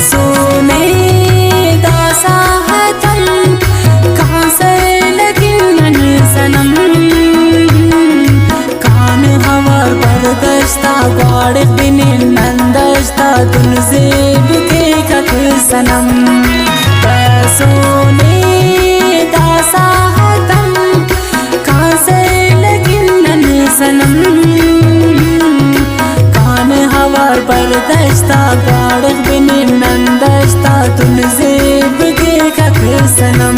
सोने दासा हतम कहाँ से लगिन सनम कान हवा बरदस्ता गाड़ बिन नंदस्ता तुन जेब के कक सनम सोने दासा हतम कहाँ से लगिन सनम कान हवा बरदस्ता गाड़ बिन नंदस्ता तुन जेब के कक सनम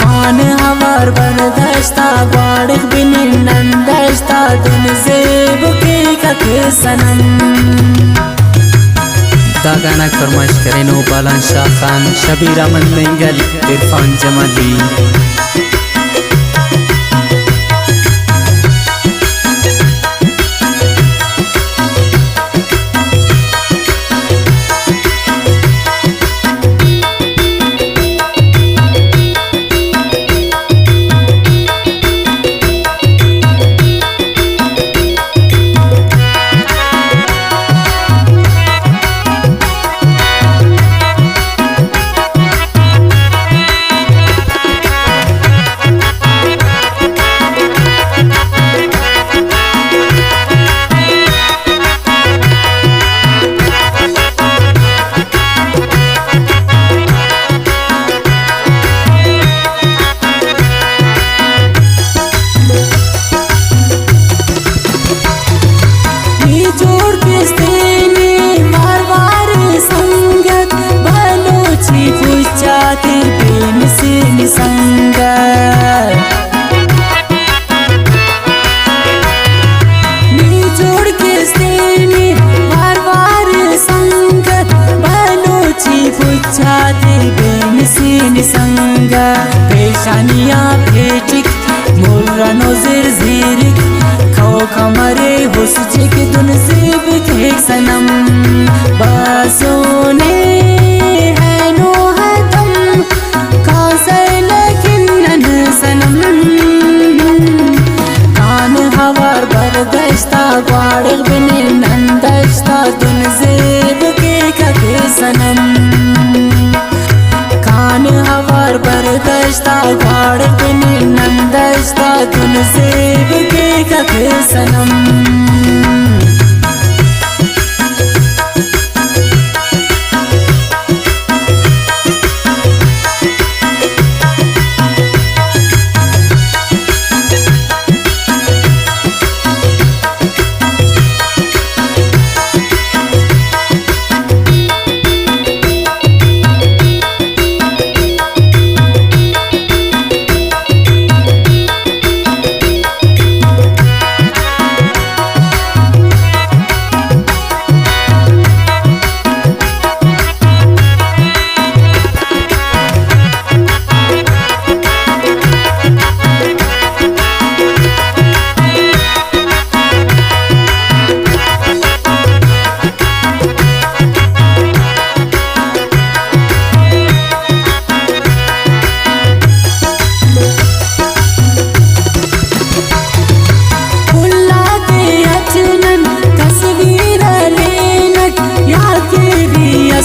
कान हवार बरदस्ता गाड़ बिन नंदस्ता तुन जेब के कक सनम। दा गाना फरमाइश करे नो बालन शाह खान, शबीर अहमद मेंगल, इरफान जमाली। पेशानिया भेटिक मुर्रा नोजिर जीरिक खो कमरे हुस्जिक तुन जेब के सनम बासोने है नो हतम कासर लकिन सनम कान हवार बरदस्ता गाड़ बिन नंदस्ता तुन जेब के कक सनम कान हवार बरदस्ता गाड़ बिन नंदस्ता तुन जेब के कक सनम।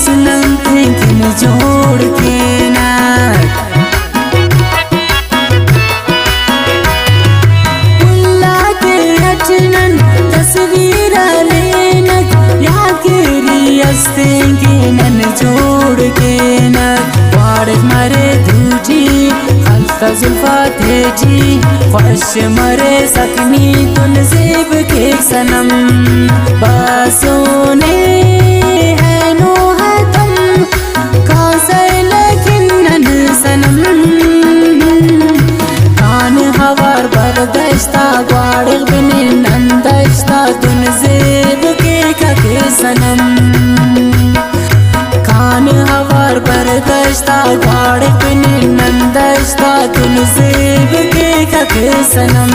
सुनम थिंकिन जोड़ के ना उल्ला के अचनन तस्वीर लेनक या के रियस थिंकिन जोड़ के ना वाड़ मरे धूजी हल्का जुल्फा तेजी ख्वाहिश मरे सकनी तुन जेब के सनम बासोने बरदस्ता गाड़ बिन नंदस्ता तुन जेब के कक सनम कान हवार बरदस्ता गाड़ बिन नंदस्ता तुन जेब के कक सनम।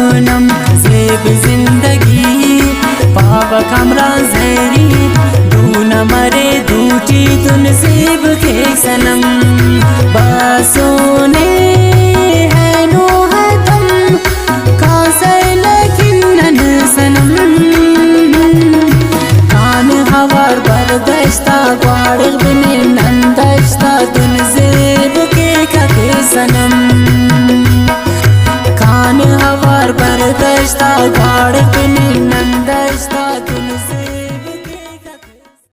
सोनम जेब जिंदगी पावा कामरान जहरी दूना मरे दूटी तुन जेब के सनम बासोने है नो हतम कासे लेकिन नन सनम कान हवार बरदश्ता ग्वाड़ बने नंदश्ता तुन जेब के सनम कान हवार बरदश्ता